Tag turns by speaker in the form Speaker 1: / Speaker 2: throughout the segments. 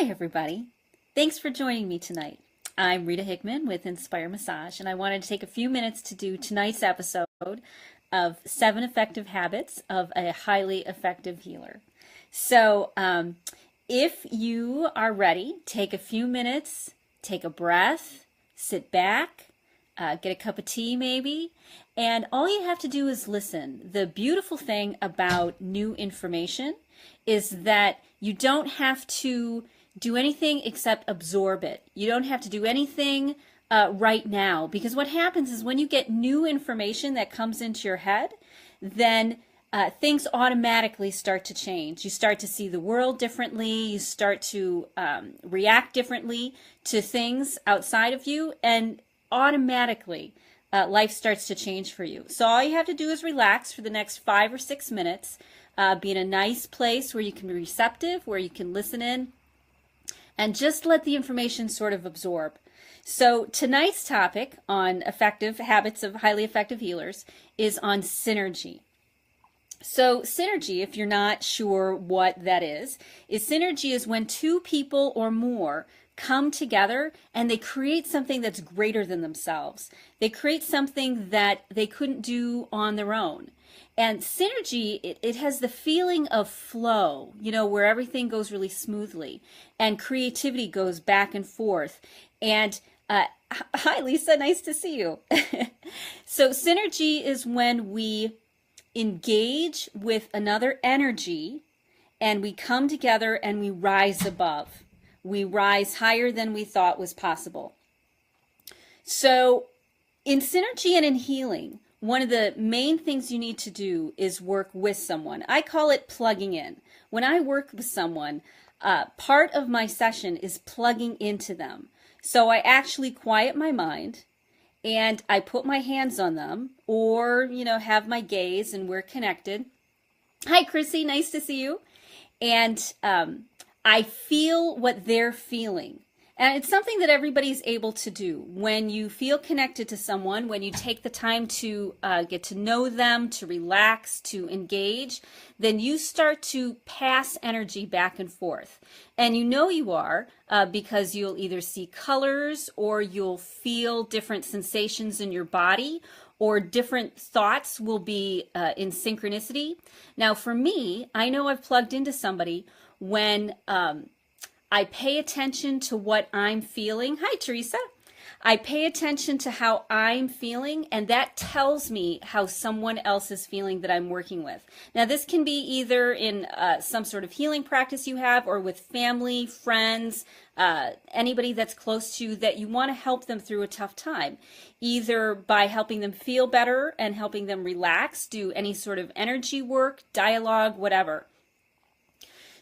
Speaker 1: Hi, everybody. Thanks for joining me tonight. I'm Rita Hickman with Inspire Massage, and I wanted to take a few minutes to do tonight's episode of 7 Effective Habits of a Highly Effective Healer. So, if you are ready, take a few minutes, take a breath, sit back, get a cup of tea maybe, and all you have to do is listen. The beautiful thing about new information is that you don't have to do anything except absorb it. You don't have to do anything right now, because what happens is when you get new information that comes into your head, then things automatically start to change. You start to see the world differently. You start to react differently to things outside of you, and automatically life starts to change for you. So all you have to do is relax for the next 5 or 6 minutes. Be in a nice place where you can be receptive, where you can listen in, and just let the information sort of absorb. So tonight's topic on effective habits of highly effective healers is on synergy. So synergy, if you're not sure what that is synergy is when two people or more come together and they create something that's greater than themselves. They create something that they couldn't do on their own. And synergy, it has the feeling of flow, where everything goes really smoothly and creativity goes back and forth. And hi, Lisa, nice to see you. So synergy is when we engage with another energy and we come together and we rise above. We rise higher than we thought was possible. So in synergy and in healing, one of the main things you need to do is work with someone. I call it plugging in. When I work with someone, part of my session is plugging into them. So I actually quiet my mind and I put my hands on them, or, have my gaze, and we're connected. Hi, Chrissy, nice to see you. And I feel what they're feeling. And it's something that everybody's able to do. When you feel connected to someone, when you take the time to get to know them, to relax, to engage, then you start to pass energy back and forth. And you are because you'll either see colors, or you'll feel different sensations in your body, or different thoughts will be in synchronicity. Now for me, I know I've plugged into somebody when I pay attention to what I'm feeling. Hi, Teresa. I pay attention to how I'm feeling, and that tells me how someone else is feeling that I'm working with. Now, this can be either in some sort of healing practice you have, or with family, friends, anybody that's close to you that you want to help them through a tough time, either by helping them feel better and helping them relax, do any sort of energy work, dialogue, whatever.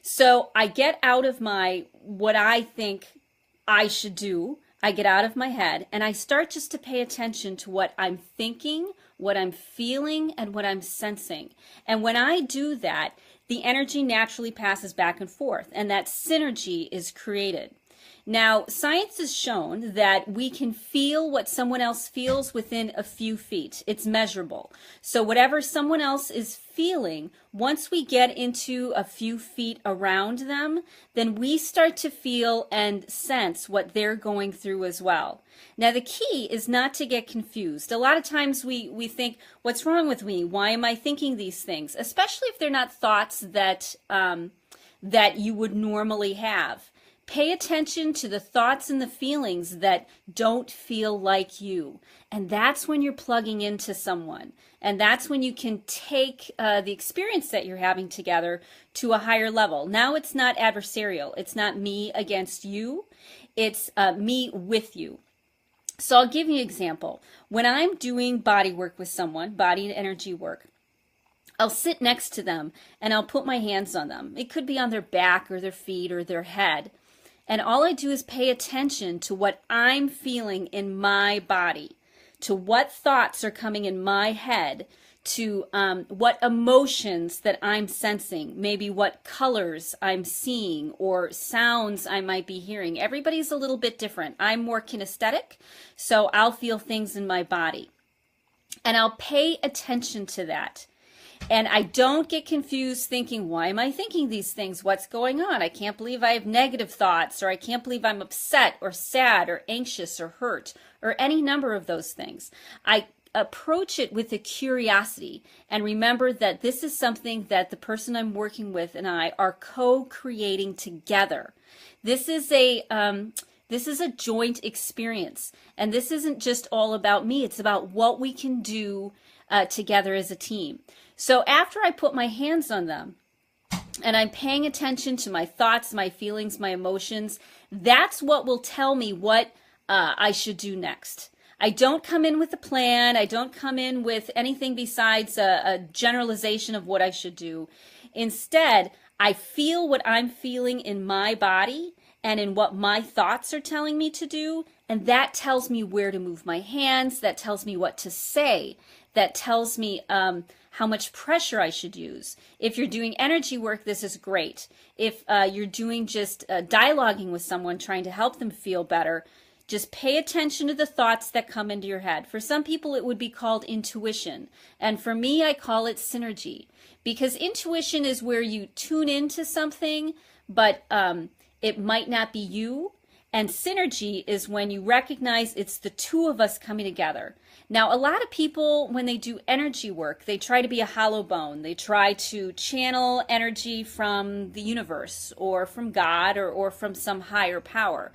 Speaker 1: So I get out of what I think I should do. I get out of my head and I start just to pay attention to what I'm thinking, what I'm feeling, and what I'm sensing. And when I do that, the energy naturally passes back and forth, and that synergy is created. Now, science has shown that we can feel what someone else feels within a few feet. It's measurable. So whatever someone else is feeling, once we get into a few feet around them, then we start to feel and sense what they're going through as well. Now, the key is not to get confused. A lot of times we think, what's wrong with me? Why am I thinking these things? Especially if they're not thoughts that you would normally have. Pay attention to the thoughts and the feelings that don't feel like you. And that's when you're plugging into someone. And that's when you can take the experience that you're having together to a higher level. Now it's not adversarial. It's not me against you. It's me with you. So I'll give you an example. When I'm doing body work with someone, body and energy work, I'll sit next to them and I'll put my hands on them. It could be on their back or their feet or their head. And all I do is pay attention to what I'm feeling in my body, to what thoughts are coming in my head, to what emotions that I'm sensing, maybe what colors I'm seeing or sounds I might be hearing. Everybody's a little bit different. I'm more kinesthetic, so I'll feel things in my body. And I'll pay attention to that. And I don't get confused thinking, why am I thinking these things? What's going on? I can't believe I have negative thoughts, or I can't believe I'm upset or sad or anxious or hurt, or any number of those things. I approach it with a curiosity and remember that this is something that the person I'm working with and I are co-creating together. This is a joint experience, and this isn't just all about me. It's about what we can do together as a team. So after I put my hands on them and I'm paying attention to my thoughts, my feelings, my emotions, that's what will tell me what I should do next. I don't come in with a plan. I don't come in with anything besides a generalization of what I should do. Instead, I feel what I'm feeling in my body and in what my thoughts are telling me to do, and that tells me where to move my hands. That tells me what to say. That tells me how much pressure I should use. If you're doing energy work, this is great. If you're doing just dialoguing with someone, trying to help them feel better, just pay attention to the thoughts that come into your head. For some people, it would be called intuition. And for me, I call it synergy. Because intuition is where you tune into something, but it might not be you. And synergy is when you recognize it's the two of us coming together. Now, a lot of people, when they do energy work, they try to be a hollow bone. They try to channel energy from the universe or from God or from some higher power.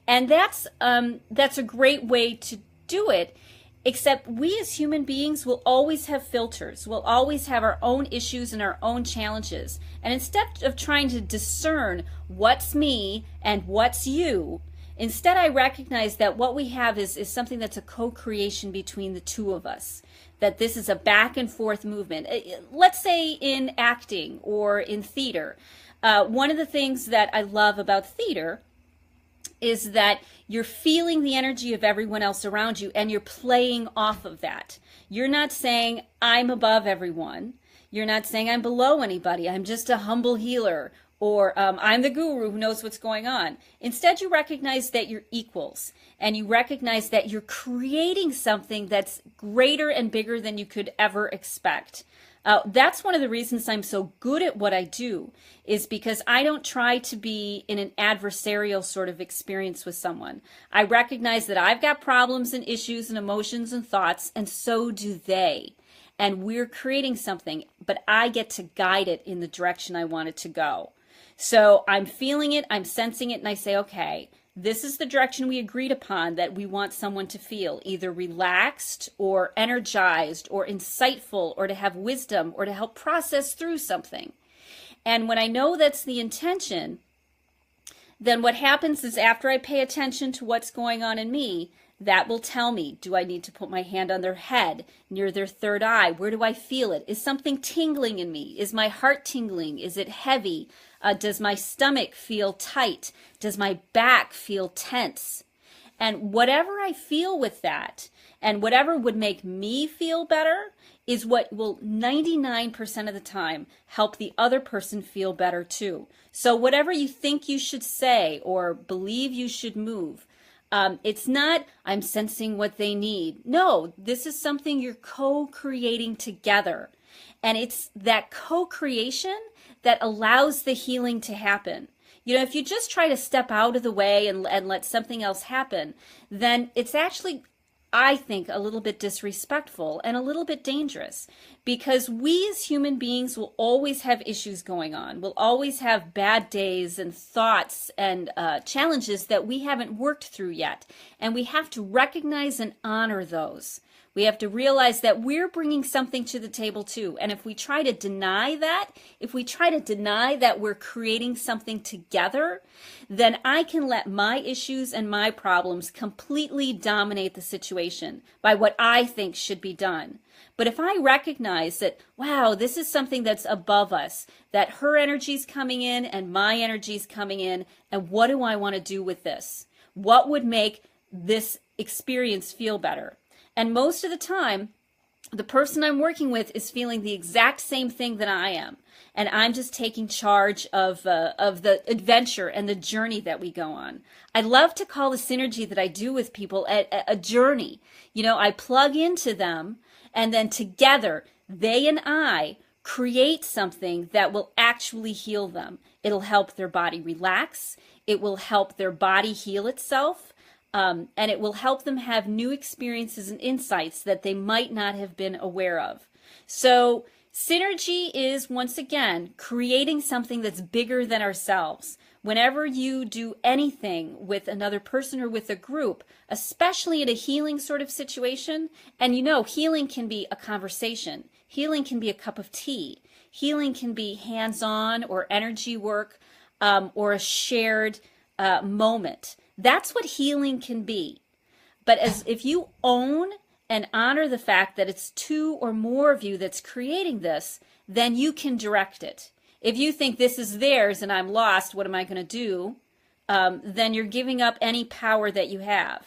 Speaker 1: And that's a great way to do it, except we as human beings will always have filters. We'll always have our own issues and our own challenges. And instead of trying to discern what's me and what's you, instead, I recognize that what we have is something that's a co-creation between the two of us, that this is a back and forth movement. Let's say in acting or in theater. One of the things that I love about theater is that you're feeling the energy of everyone else around you and you're playing off of that. You're not saying, I'm above everyone. You're not saying I'm below anybody. I'm just a humble healer. Or I'm the guru who knows what's going on. Instead, you recognize that you're equals, and you recognize that you're creating something that's greater and bigger than you could ever expect. That's one of the reasons I'm so good at what I do, is because I don't try to be in an adversarial sort of experience with someone. I recognize that I've got problems and issues and emotions and thoughts, and so do they. And we're creating something, but I get to guide it in the direction I want it to go. So I'm feeling it, I'm sensing it, and I say, okay, this is the direction we agreed upon that we want someone to feel, either relaxed or energized or insightful or to have wisdom or to help process through something. And when I know that's the intention, then what happens is after I pay attention to what's going on in me, that will tell me, do I need to put my hand on their head, near their third eye? Where do I feel it? Is something tingling in me? Is my heart tingling? Is it heavy? Does my stomach feel tight? Does my back feel tense? And whatever I feel with that, and whatever would make me feel better, is what will 99% of the time help the other person feel better too. So whatever you think you should say or believe you should move, it's not, I'm sensing what they need. No, this is something you're co-creating together. And it's that co-creation that allows the healing to happen. You know, if you just try to step out of the way and let something else happen, then it's actually, I think, a little bit disrespectful and a little bit dangerous, because we as human beings will always have issues going on. We'll always have bad days and thoughts and challenges that we haven't worked through yet. And we have to recognize and honor those. We have to realize that we're bringing something to the table too. And if we try to deny that, if we try to deny that we're creating something together, then I can let my issues and my problems completely dominate the situation by what I think should be done. But if I recognize that, wow, this is something that's above us, that her energy's coming in and my energy's coming in, and what do I want to do with this? What would make this experience feel better? And most of the time, the person I'm working with is feeling the exact same thing that I am. And I'm just taking charge of the adventure and the journey that we go on. I love to call the synergy that I do with people a journey. You know, I plug into them, and then together, they and I create something that will actually heal them. It'll help their body relax. It will help their body heal itself. And it will help them have new experiences and insights that they might not have been aware of. So synergy is, once again, creating something that's bigger than ourselves. Whenever you do anything with another person or with a group, especially in a healing sort of situation, and you know, healing can be a conversation, healing can be a cup of tea, healing can be hands-on or energy work, or a shared moment. That's what healing can be. But if you own and honor the fact that it's two or more of you that's creating this, then you can direct it. If you think this is theirs and I'm lost, what am I going to do? Then you're giving up any power that you have.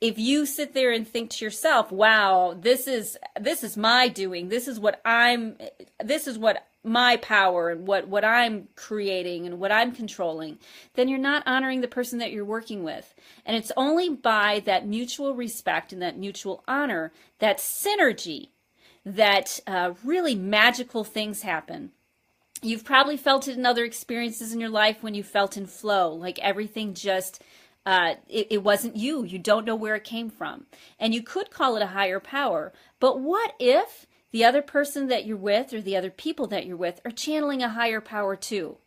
Speaker 1: If you sit there and think to yourself, wow, this is my doing, this is what my power and what I'm creating and what I'm controlling, then you're not honoring the person that you're working with. And it's only by that mutual respect and that mutual honor, that synergy, that really magical things happen. You've probably felt it in other experiences in your life when you felt in flow, like everything just, it wasn't you. You don't know where it came from. And you could call it a higher power. But what if the other person that you're with or the other people that you're with are channeling a higher power too?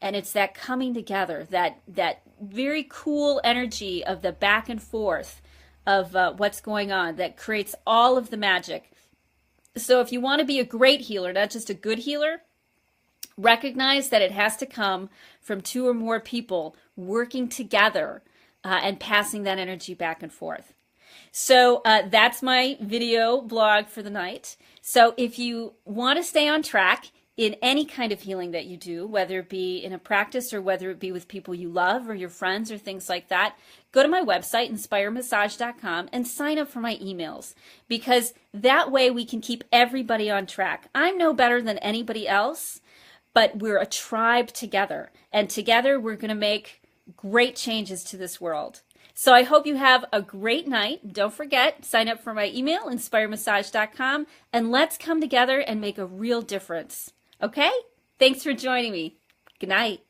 Speaker 1: And it's that coming together, that very cool energy of the back and forth of what's going on that creates all of the magic. So if you want to be a great healer, not just a good healer, recognize that it has to come from two or more people working together and passing that energy back and forth. So that's my video blog for the night. So if you want to stay on track in any kind of healing that you do, whether it be in a practice or whether it be with people you love or your friends or things like that, go to my website, inspiremassage.com, and sign up for my emails, because that way we can keep everybody on track. I'm no better than anybody else, but we're a tribe together, and together we're going to make great changes to this world. So I hope you have a great night. Don't forget, sign up for my email, inspiremassage.com, and let's come together and make a real difference. Okay? Thanks for joining me. Good night.